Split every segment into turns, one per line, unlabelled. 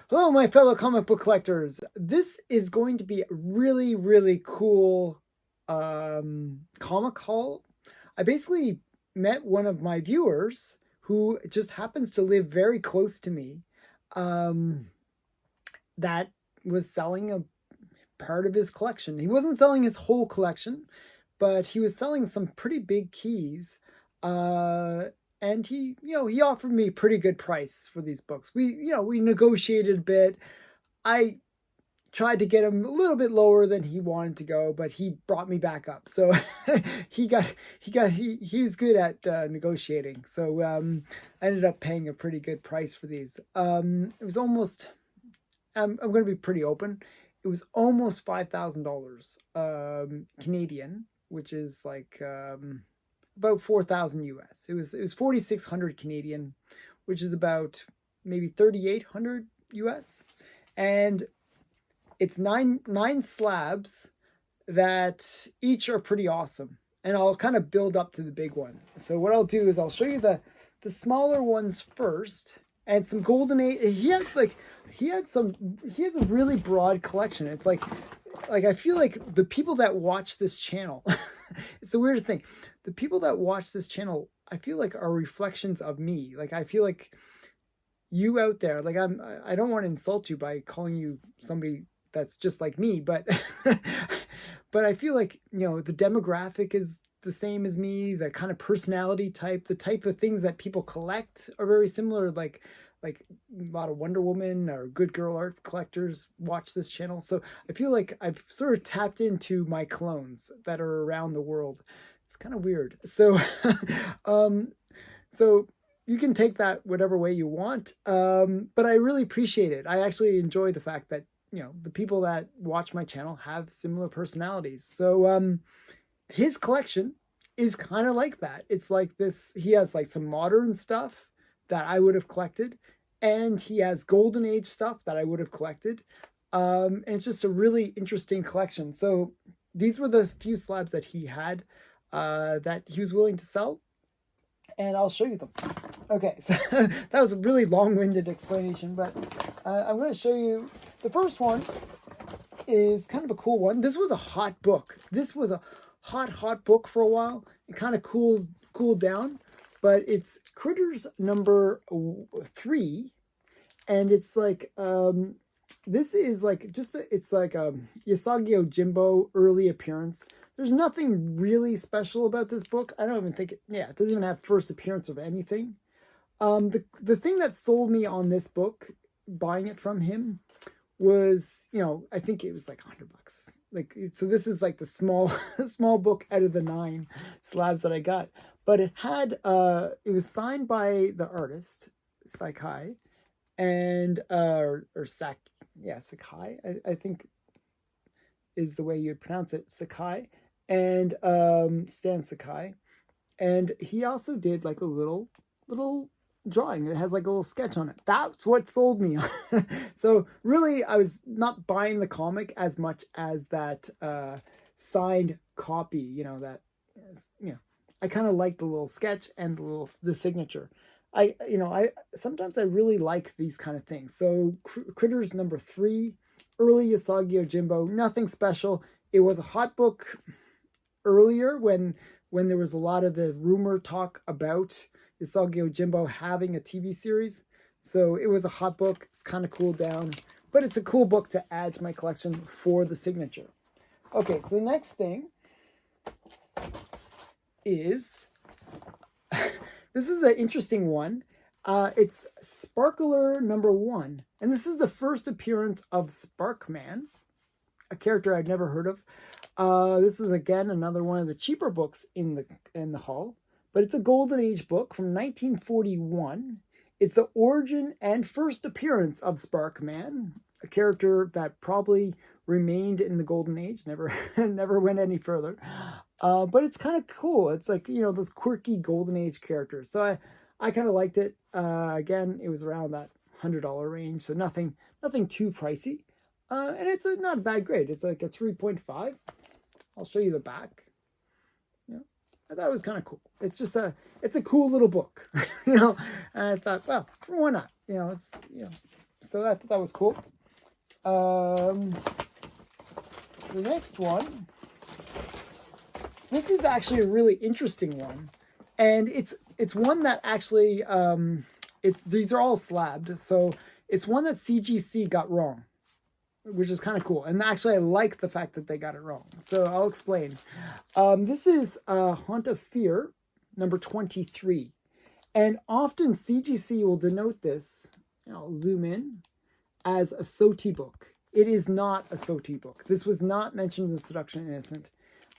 Hello, my fellow comic book collectors. This is going to be a really, really cool comic haul. I basically met one of my viewers who just happens to live very close to me um, that was selling a part of his collection. He wasn't selling his whole collection, but he was selling some pretty big keys. Uh, and he offered me a pretty good price for these books. We negotiated a bit. I tried to get him a little bit lower than he wanted to go, but he brought me back up. So he was good at negotiating. So I ended up paying a pretty good price for these. It was almost. I'm going to be pretty open. It was almost $5,000 Canadian, which is like about 4,000 US. It was 4,600 Canadian, which is about maybe 3,800 US, and it's nine slabs that each are pretty awesome. And I'll kind of build up to the big one. So what I'll do is I'll show you the smaller ones first, and some golden age. He has a really broad collection. It's like I feel like the people that watch this channel, it's the weirdest thing. The people that watch this channel, I feel like are reflections of me. Like I feel like you out there, like I don't want to insult you by calling you somebody that's just like me, but but I feel like, the demographic is the same as me, the kind of personality type, the type of things that people collect are very similar, like a lot of Wonder Woman or Good Girl art collectors watch this channel. So I feel like I've sort of tapped into my clones that are around the world. It's kind of weird. So so you can take that whatever way you want. But I really appreciate it. I actually enjoy the fact that, the people that watch my channel have similar personalities. So his collection is kind of like that. It's like this. He has like some modern stuff that I would have collected, and he has golden age stuff that I would have collected. And it's just a really interesting collection. So these were the few slabs that he had that he was willing to sell, and I'll show you them. Okay, so that was a really long-winded explanation, but I'm going to show you. The first one is kind of a cool one. This was a hot book. This was a hot book for a while. It kind of cooled down, but it's Critters number 3, and it's like this is like it's like a Usagi Jimbo early appearance. There's nothing really special about this book. I don't even think it doesn't even have first appearance of anything. The thing that sold me on this book, buying it from him, was, I think it was like $100. Like, so this is like the small book out of the 9 slabs that I got. But it had it was signed by the artist Sakai, and Sakai, I think is the way you'd pronounce it, Sakai, and Stan Sakai. And he also did like a little drawing. It has like a little sketch on it. That's what sold me. So really, I was not buying the comic as much as that signed copy. I kind of like the little sketch and the signature. I sometimes I really like these kind of things. So Critters number 3, early Usagi Jimbo, nothing special. It was a hot book earlier when there was a lot of the rumor talk about Usagi Jimbo having a TV series. So it was a hot book. It's kind of cooled down, but it's a cool book to add to my collection for the signature. Okay, so the next thing is this is an interesting one. It's Sparkler number 1, and this is the first appearance of Sparkman, a character I'd never heard of. This is again another one of the cheaper books in the haul, but it's a Golden Age book from 1941. It's the origin and first appearance of Sparkman, a character that probably remained in the Golden Age, never went any further. But it's kind of cool. It's like, those quirky Golden Age characters. So I kind of liked it. Again, it was around that $100 range, so nothing too pricey. And it's not a bad grade. It's like a 3.5. I'll show you the back. I thought it was kind of cool. It's just it's a cool little book, And I thought, well, why not? So I thought that was cool. The next one, this is actually a really interesting one, and it's one that actually these are all slabbed, so it's one that CGC got wrong, which is kind of cool. And actually, I like the fact that they got it wrong. So I'll explain. This is Haunt of Fear, number 23. And often CGC will denote this, I'll zoom in, as a SOTI book. It is not a SOTI book. This was not mentioned in Seduction Innocent,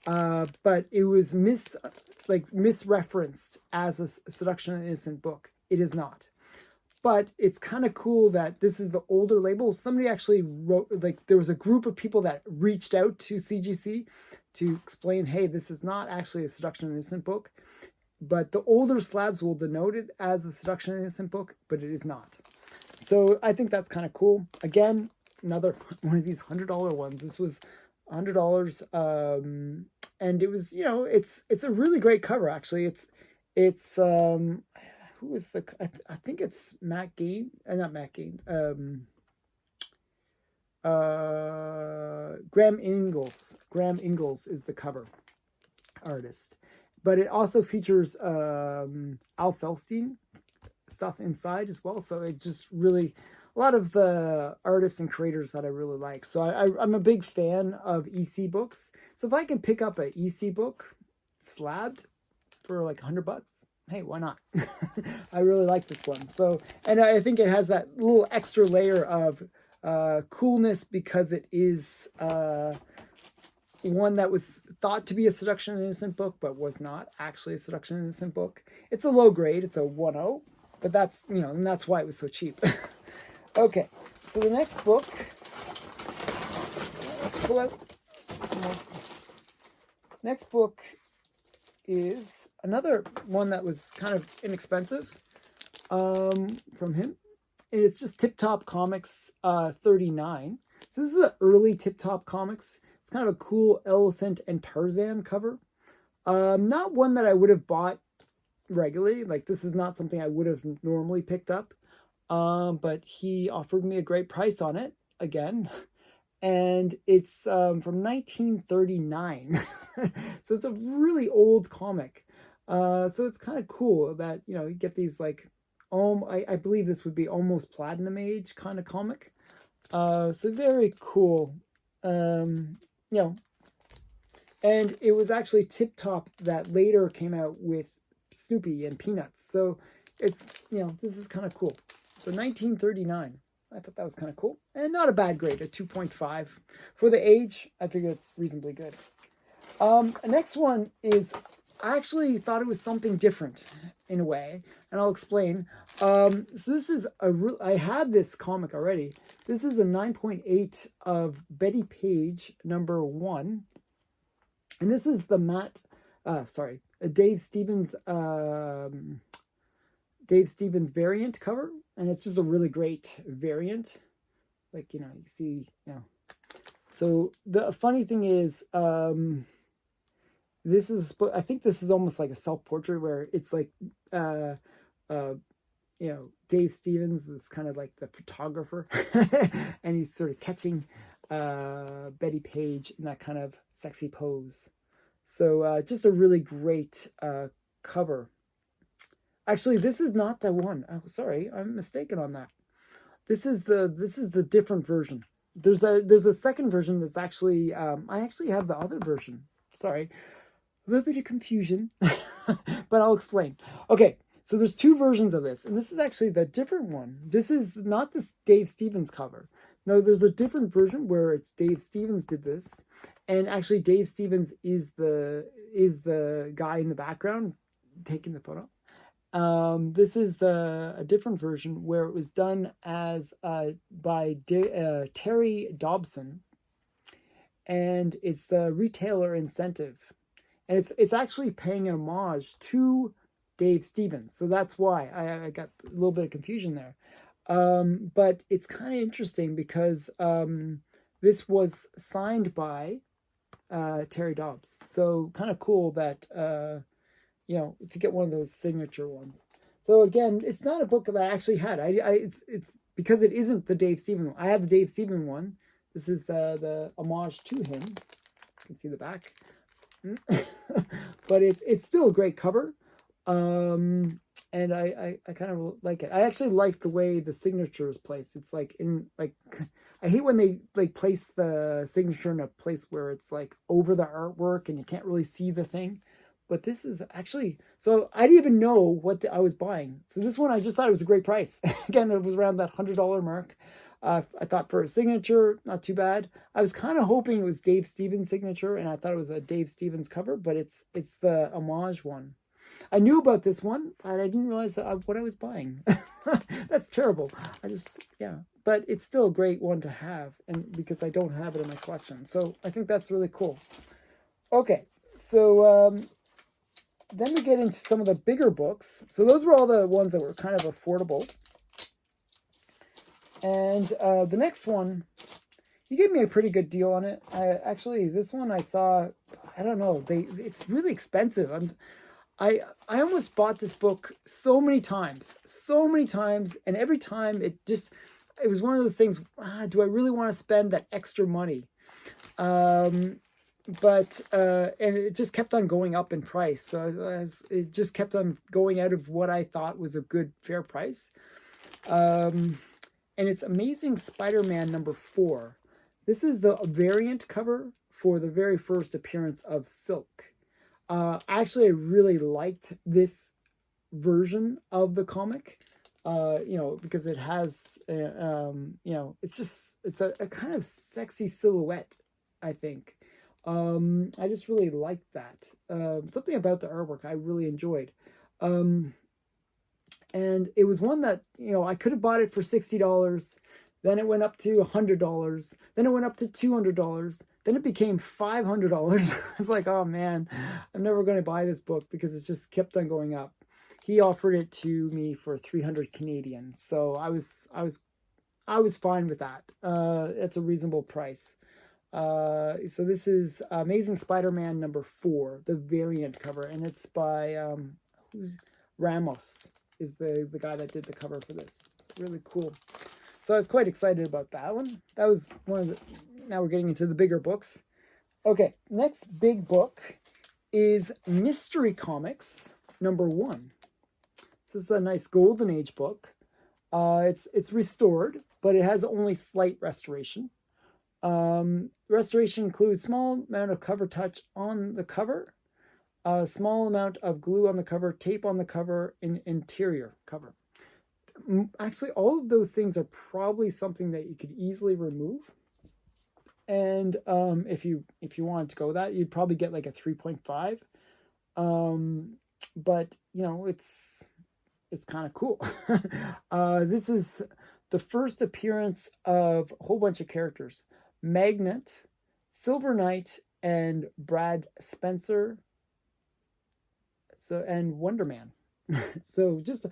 but it was misreferenced as a Seduction Innocent book. It is not. But it's kind of cool that this is the older label. Somebody actually wrote, there was a group of people that reached out to CGC to explain, hey, this is not actually a Seduction Innocent book. But the older slabs will denote it as a Seduction Innocent book, but it is not. So I think that's kind of cool. Again, another one of these $100 ones. This was $100, and it was, it's a really great cover. Actually, it's who is the? I think it's Matt Gain, not Matt Gain. Graham Ingalls. Graham Ingalls is the cover artist. But it also features Al Felstein stuff inside as well. So it's just really a lot of the artists and creators that I really like. So I'm a big fan of EC books. So if I can pick up an EC book slabbed for like $100, hey, why not? I really like this one. So, and I think it has that little extra layer of coolness because it is one that was thought to be a Seduction Innocent book, but was not actually a Seduction Innocent book. It's a low grade. It's a 1.0, but that's, and that's why it was so cheap. Okay, so the next book, let's pull out some more stuff. Next book is another one that was kind of inexpensive from him. And it's just Tip Top Comics 39. So this is an early Tip Top Comics. It's kind of a cool elephant and Tarzan cover. Not one that I would have bought regularly. Like, this is not something I would have normally picked up. But he offered me a great price on it again. And it's from 1939. So it's a really old comic. So it's kind of cool that, you get these like, I believe this would be almost Platinum Age kind of comic. So very cool. And it was actually Tip Top that later came out with Snoopy and Peanuts. So it's, this is kind of cool. So 1939. I thought that was kind of cool. And not a bad grade, a 2.5. For the age, I figure it's reasonably good. The next one is, I actually thought it was something different in a way, and I'll explain. So this is I had this comic already. This is a 9.8 of Betty Page number 1. And this is the Dave Stevens variant cover. And it's just a really great variant. Like, you see, So the funny thing is, this is, I think this is almost like a self-portrait where it's like, Dave Stevens is kind of like the photographer and he's sort of catching Betty Page in that kind of sexy pose. So just a really great cover. Actually, this is not the one. Oh, sorry, I'm mistaken on that. This is the different version. There's a second version that's actually I actually have the other version. Sorry. A little bit of confusion, but I'll explain. Okay, so there's two versions of this, and this is actually the different one. This is not this Dave Stevens cover. No, there's a different version where it's Dave Stevens did this, and actually Dave Stevens is the guy in the background taking the photo. This is a different version where it was done as by Terry Dobson, and it's the retailer incentive. And it's actually paying an homage to Dave Stevens. So that's why I got a little bit of confusion there. But it's kind of interesting because this was signed by Terry Dobbs. So kind of cool that, to get one of those signature ones. So again, it's not a book that I actually had. It's because it isn't the Dave Stephen one. I have the Dave Stephen one. This is the homage to him. You can see the back. But it's still a great cover. And I kind of like it. I actually like the way the signature is placed. It's like I hate when they like place the signature in a place where it's like over the artwork and you can't really see the thing. But this is actually, so I didn't even know what I was buying. So this one, I just thought it was a great price. Again, it was around that $100 mark. I thought for a signature, not too bad. I was kind of hoping it was Dave Stevens' signature, and I thought it was a Dave Stevens cover, but it's the homage one. I knew about this one, but I didn't realize what I was buying. That's terrible. Yeah. But it's still a great one to have, and because I don't have it in my collection. So I think that's really cool. Okay, so then we get into some of the bigger books. So those were all the ones that were kind of affordable. And the next one, you gave me a pretty good deal on it. Actually, this one I saw, I don't know, it's really expensive. I almost bought this book so many times, and every time it was one of those things, do I really want to spend that extra money? And it just kept on going up in price. So it just kept on going out of what I thought was a good, fair price. And it's Amazing Spider-Man #4. This is the variant cover for the very first appearance of Silk. Actually, I really liked this version of the comic, because it has, it's a kind of sexy silhouette, I think. I just really liked that. Something about the artwork I really enjoyed. And it was one that, I could have bought it for $60. Then it went up to $100. Then it went up to $200. Then it became $500. I was like, oh man, I'm never going to buy this book because it just kept on going up. He offered it to me for 300 Canadian. So I was fine with that. It's a reasonable price. So this is Amazing Spider-Man #4, the variant cover, and it's by Ramos is the guy that did the cover for this. It's really cool. So I was quite excited about that one. That was one of the, now we're getting into the bigger books. Okay, next big book is Mystery Comics #1. So this is a nice Golden Age book. It's restored, but it has only slight restoration. Restoration includes small amount of cover touch on the cover, a small amount of glue on the cover, tape on the cover, and interior cover. Actually, all of those things are probably something that you could easily remove. And if you wanted to go that, you'd probably get like a 3.5. But it's kind of cool. This is the first appearance of a whole bunch of characters: Magnet, Silver Knight, and Brad Spencer. And Wonder Man. So just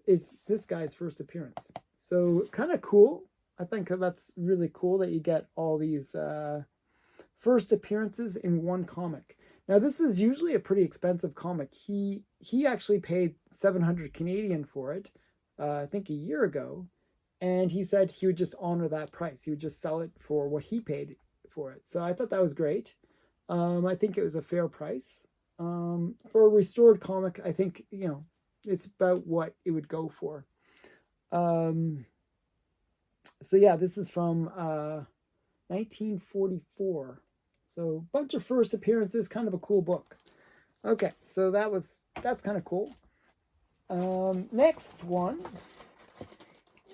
it's this guy's first appearance. So kind of cool. I think that's really cool that you get all these first appearances in one comic. Now this is usually a pretty expensive comic. He actually paid 700 Canadian for it, I think a year ago, and he said he would just honor that price. He would just sell it for what he paid for it. So I thought that was great. I think it was a fair price. For a restored comic, I think, it's about what it would go for. So yeah, this is from 1944. So a bunch of first appearances, kind of a cool book. Okay, so that's kind of cool. Next one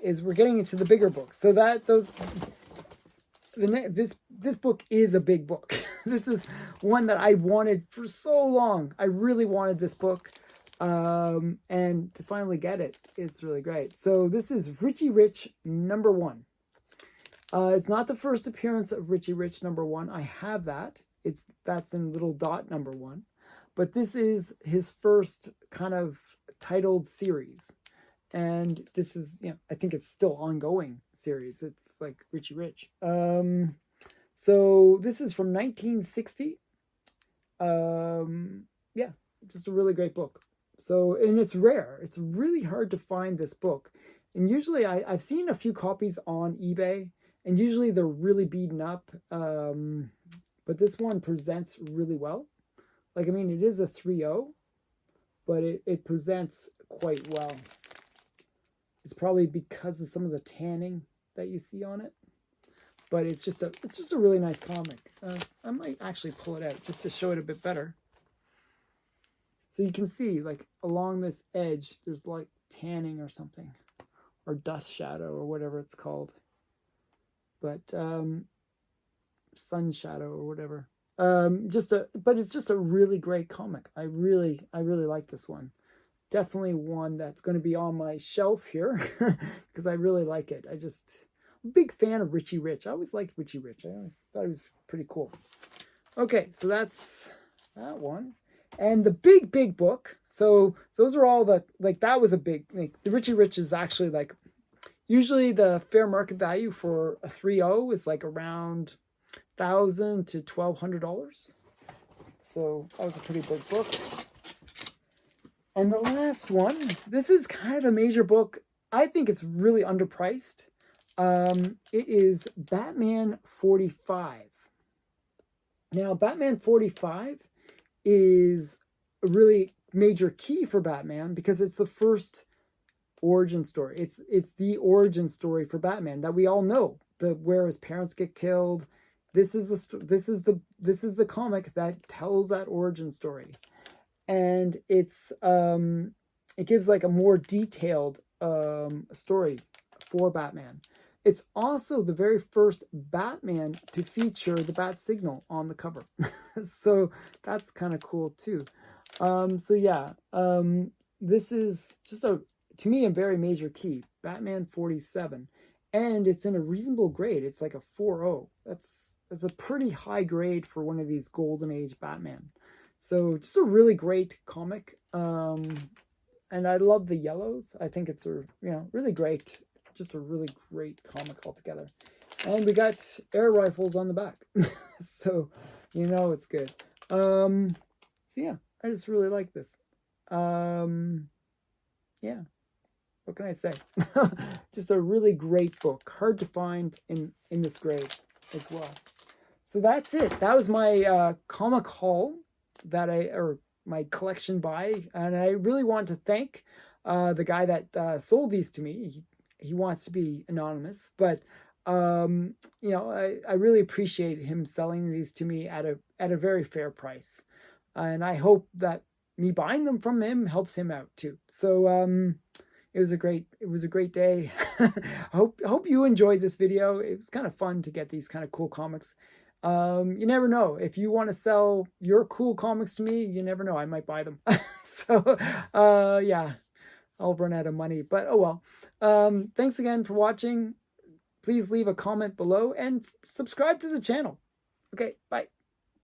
is we're getting into the bigger books. So this book is a big book. This is one that I wanted for so long. I really wanted this book. And to finally get it, it's really great. So this is Richie Rich #1. It's not the first appearance of Richie Rich #1. I have that. That's in little dot #1. But this is his first kind of titled series. And this is, I think it's still ongoing series. It's like Richie Rich. So this is from 1960. Yeah, just a really great book. So, and it's rare. It's really hard to find this book. And usually I've seen a few copies on eBay, and usually they're really beaten up. But this one presents really well. Like, I mean, it is a 3.0, but it presents quite well. It's probably because of some of the tanning that you see on it. But it's just a really nice comic. I might actually pull it out just to show it a bit better. So you can see, like, along this edge, there's like tanning or something, or dust shadow or whatever it's called. But sun shadow or whatever. But it's just a really great comic. I really like this one. Definitely one that's going to be on my shelf here because I really like it. I'm a big fan of Richie Rich. I always liked Richie Rich. I always thought he was pretty cool. Okay, so that's that one. And the big book. So those are all the, like, that was a big, like, the Richie Rich is actually, like, usually the fair market value for a 3.0 is like around $1,000 to $1,200. So that was a pretty big book. And the last one, this is kind of a major book. I think it's really underpriced. It is Batman 45. Now, Batman 45 is a really major key for Batman because it's the first origin story. It's the origin story for Batman that we all know. Where his parents get killed. This is the comic that tells that origin story. And it gives like a more detailed story for Batman. It's also the very first Batman to feature the bat signal on the cover. So that's kind of cool too. So yeah, this is just to me, a very major key. Batman 47. And it's in a reasonable grade. It's like a 4.0. That's a pretty high grade for one of these golden age Batman. So just a really great comic. And I love the yellows. I think it's really great. Just a really great comic altogether. And we got air rifles on the back. So it's good. So yeah, I just really like this. Yeah. What can I say? Just a really great book. Hard to find in this grade as well. So that's it. That was my comic haul or my collection buy. And I really want to thank the guy that sold these to me. He wants to be anonymous, but I really appreciate him selling these to me at a very fair price. And I hope that me buying them from him helps him out too. So it was a great day. hope you enjoyed this video. It was kind of fun to get these kind of cool comics. You never know. If you want to sell your cool comics to me, you never know. I might buy them. So yeah, I'll run out of money, but oh well. Thanks again for watching. Please leave a comment below and subscribe to the channel. Okay, bye.